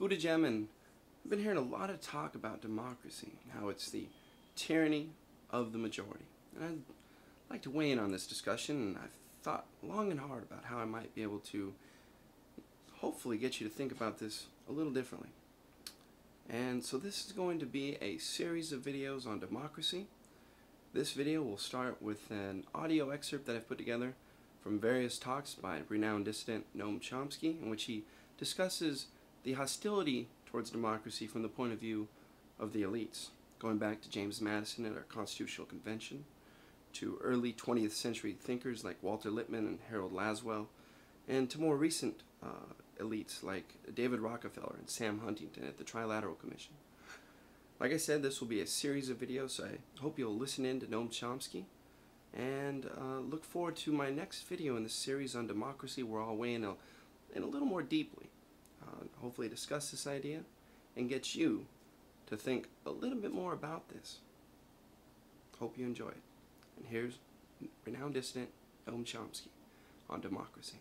Buddha Gem, and I've been hearing a lot of talk about democracy, how it's the tyranny of the majority. And I'd like to weigh in on this discussion, and I've thought long and hard about how I might be able to hopefully get you to think about this a little differently. And so this is going to be a series of videos on democracy. This video will start with an audio excerpt that I've put together from various talks by renowned dissident Noam Chomsky, in which he discusses the hostility towards democracy from the point of view of the elites, going back to James Madison at our Constitutional Convention, to early 20th century thinkers like Walter Lippmann and Harold Laswell, and to more recent elites like David Rockefeller and Sam Huntington at the Trilateral Commission. Like I said, this will be a series of videos, so I hope you'll listen in to Noam Chomsky, and look forward to my next video in this series on democracy, where I'll weigh in a little more deeply, hopefully discuss this idea and get you to think a little bit more about this. Hope you enjoy it. And here's renowned dissident Noam Chomsky on democracy.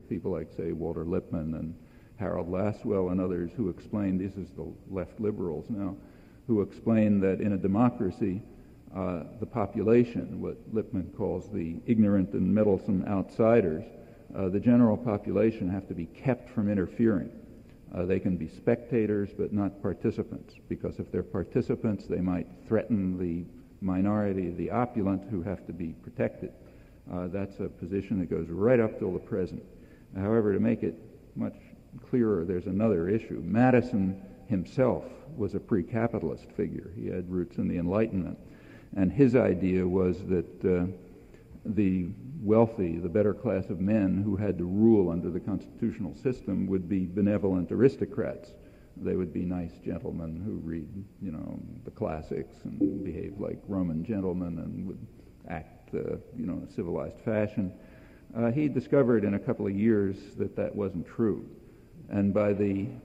People like, say, Walter Lippmann and Harold Laswell and others who explained, this is the left liberals now, who explain that in a democracy, the population, what Lippmann calls the ignorant and meddlesome outsiders, the general population have to be kept from interfering. They can be spectators but not participants, because if they're participants, they might threaten the minority, the opulent, who have to be protected. That's a position that goes right up till the present. However, to make it much clearer, there's another issue. Madison himself was a pre-capitalist figure. He had roots in the Enlightenment. And his idea was that the wealthy, the better class of men who had to rule under the constitutional system would be benevolent aristocrats. They would be nice gentlemen who read, the classics and behave like Roman gentlemen and would act, in a civilized fashion. He discovered in a couple of years that that wasn't true. And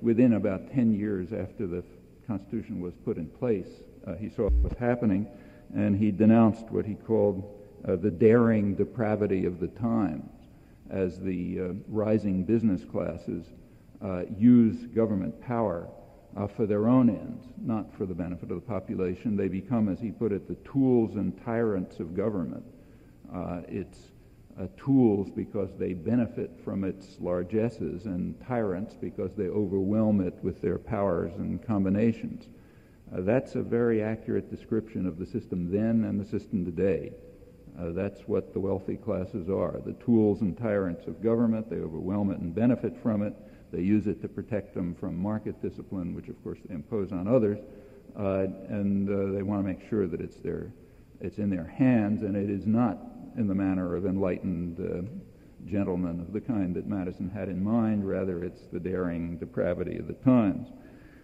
within about 10 years after the Constitution was put in place, he saw what was happening, and he denounced what he called the daring depravity of the times, as the rising business classes use government power for their own ends, not for the benefit of the population. They become, as he put it, the tools and tyrants of government. It's tools because they benefit from its largesses, and tyrants because they overwhelm it with their powers and combinations. That's a very accurate description of the system then and the system today. That's what the wealthy classes are, the tools and tyrants of government. They overwhelm it and benefit from it. They use it to protect them from market discipline, which of course they impose on others, and they want to make sure that it's in their hands, and it is not in the manner of enlightened gentlemen of the kind that Madison had in mind. Rather, it's the daring depravity of the times.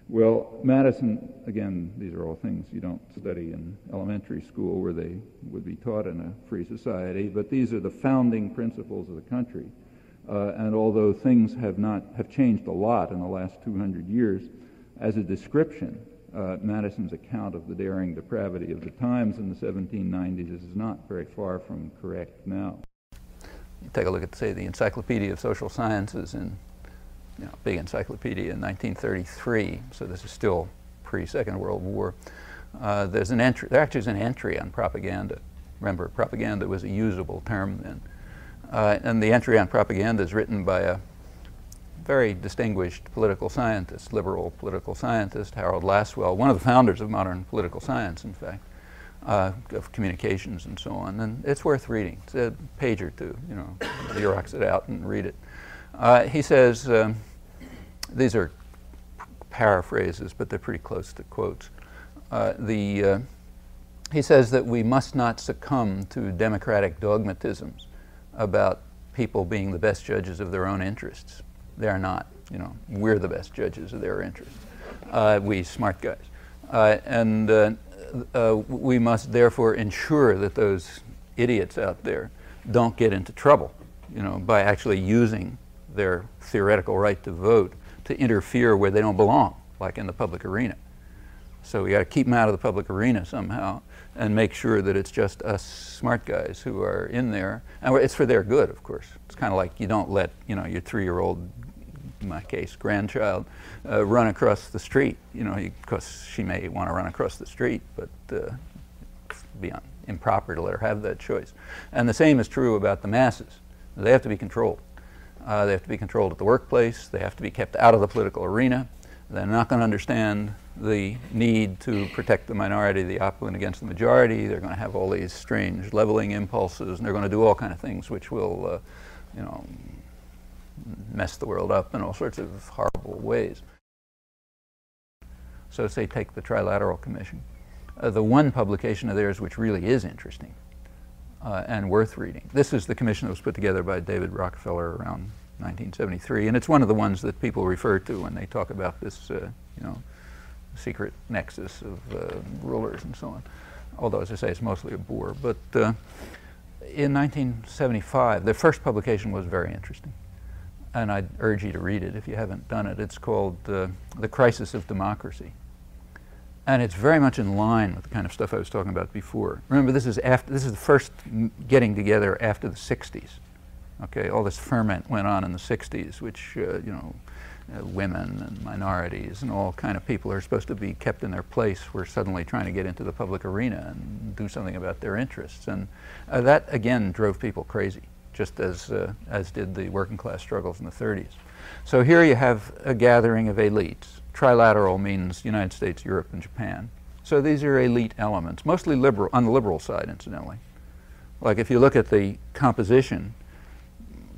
Well, Madison, again, these are all things you don't study in elementary school where they would be taught in a free society, but these are the founding principles of the country. And although things have changed a lot in the last 200 years, as a description, Madison's account of the daring depravity of the times in the 1790s is not very far from correct now. You take a look at, say, the Encyclopedia of Social Sciences big encyclopedia in 1933, so this is still pre-Second World War. There actually is an entry on propaganda. Remember, propaganda was a usable term then. And the entry on propaganda is written by a very distinguished political scientist, liberal political scientist, Harold Laswell, one of the founders of modern political science, in fact, of communications and so on. And it's worth reading. It's a page or two, Xerox it out and read it. He says, these are paraphrases, but they're pretty close to quotes. He says that we must not succumb to democratic dogmatisms about people being the best judges of their own interests. They're not. We're the best judges of their interests, we smart guys. And we must therefore ensure that those idiots out there don't get into trouble, by actually using their theoretical right to vote to interfere where they don't belong, like in the public arena. So we got to keep them out of the public arena somehow and make sure that it's just us smart guys who are in there. And it's for their good, of course. It's kind of like you don't let, your 3-year-old in my case, grandchild, run across the street. Because she may want to run across the street, but it'd be improper to let her have that choice. And the same is true about the masses. They have to be controlled. They have to be controlled at the workplace. They have to be kept out of the political arena. They're not going to understand the need to protect the minority, the opulent against the majority. They're going to have all these strange leveling impulses, and they're going to do all kind of things which will, mess the world up in all sorts of horrible ways. So say take the Trilateral Commission. The one publication of theirs which really is interesting and worth reading. This is the commission that was put together by David Rockefeller around 1973, and it's one of the ones that people refer to when they talk about this, secret nexus of rulers and so on. Although, as I say, it's mostly a bore. But in 1975, the first publication was very interesting, and I'd urge you to read it if you haven't done it. It's called The Crisis of Democracy. And it's very much in line with the kind of stuff I was talking about before. Remember, this is the first getting together after the 60s. Okay, all this ferment went on in the 60s, which, women and minorities and all kind of people who are supposed to be kept in their place were suddenly trying to get into the public arena and do something about their interests. And that, again, drove people crazy, just as did the working class struggles in the 30s. So here you have a gathering of elites. Trilateral means United States, Europe, and Japan. So these are elite elements, mostly liberal, on the liberal side, incidentally. Like if you look at the composition,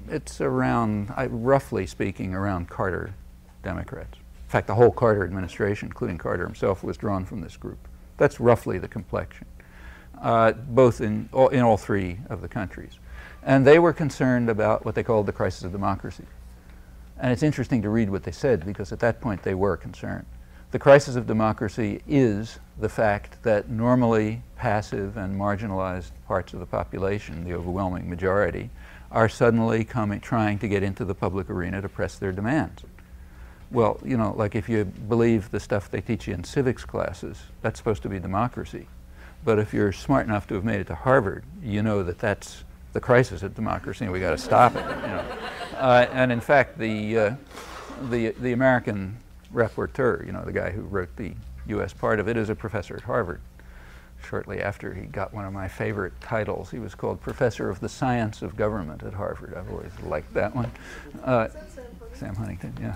it's around, roughly speaking, around Carter Democrats. In fact, the whole Carter administration, including Carter himself, was drawn from this group. That's roughly the complexion, both in all three of the countries. And they were concerned about what they called the crisis of democracy. And it's interesting to read what they said, because at that point they were concerned. The crisis of democracy is the fact that normally passive and marginalized parts of the population, the overwhelming majority, are suddenly trying to get into the public arena to press their demands. Well, like if you believe the stuff they teach you in civics classes, that's supposed to be democracy. But if you're smart enough to have made it to Harvard, you know that that's the crisis of democracy and we got to stop it. And in fact, the American rapporteur, the guy who wrote the U.S. part of it, is a professor at Harvard. Shortly after he got one of my favorite titles, he was called Professor of the Science of Government at Harvard. I've always liked that one. Sam Huntington, yeah.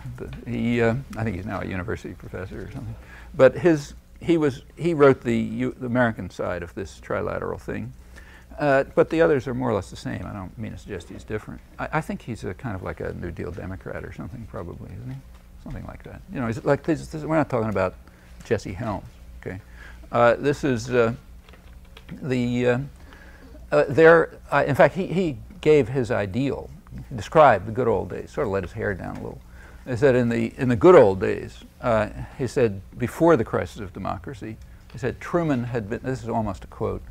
I think he's now a university professor or something. But he wrote the American side of this trilateral thing. But the others are more or less the same. I don't mean to suggest he's different. I think he's a kind of like a New Deal Democrat or something, probably, isn't he? Something like that. He's like we're not talking about Jesse Helms, okay? This is in fact, he gave his ideal, described the good old days, sort of let his hair down a little. He said in the good old days, he said before the crisis of democracy, he said Truman had been, this is almost a quote,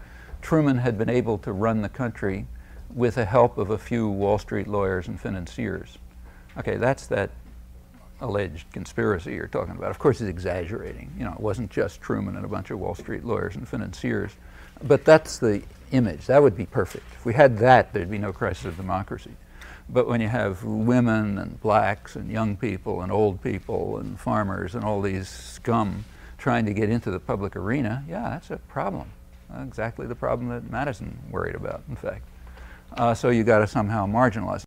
Truman had been able to run the country with the help of a few Wall Street lawyers and financiers. Okay, that's that alleged conspiracy you're talking about. Of course, he's exaggerating. It wasn't just Truman and a bunch of Wall Street lawyers and financiers. But that's the image. That would be perfect. If we had that, there'd be no crisis of democracy. But when you have women and blacks and young people and old people and farmers and all these scum trying to get into the public arena, yeah, that's a problem. Exactly the problem that Madison worried about, in fact. So you got to somehow marginalize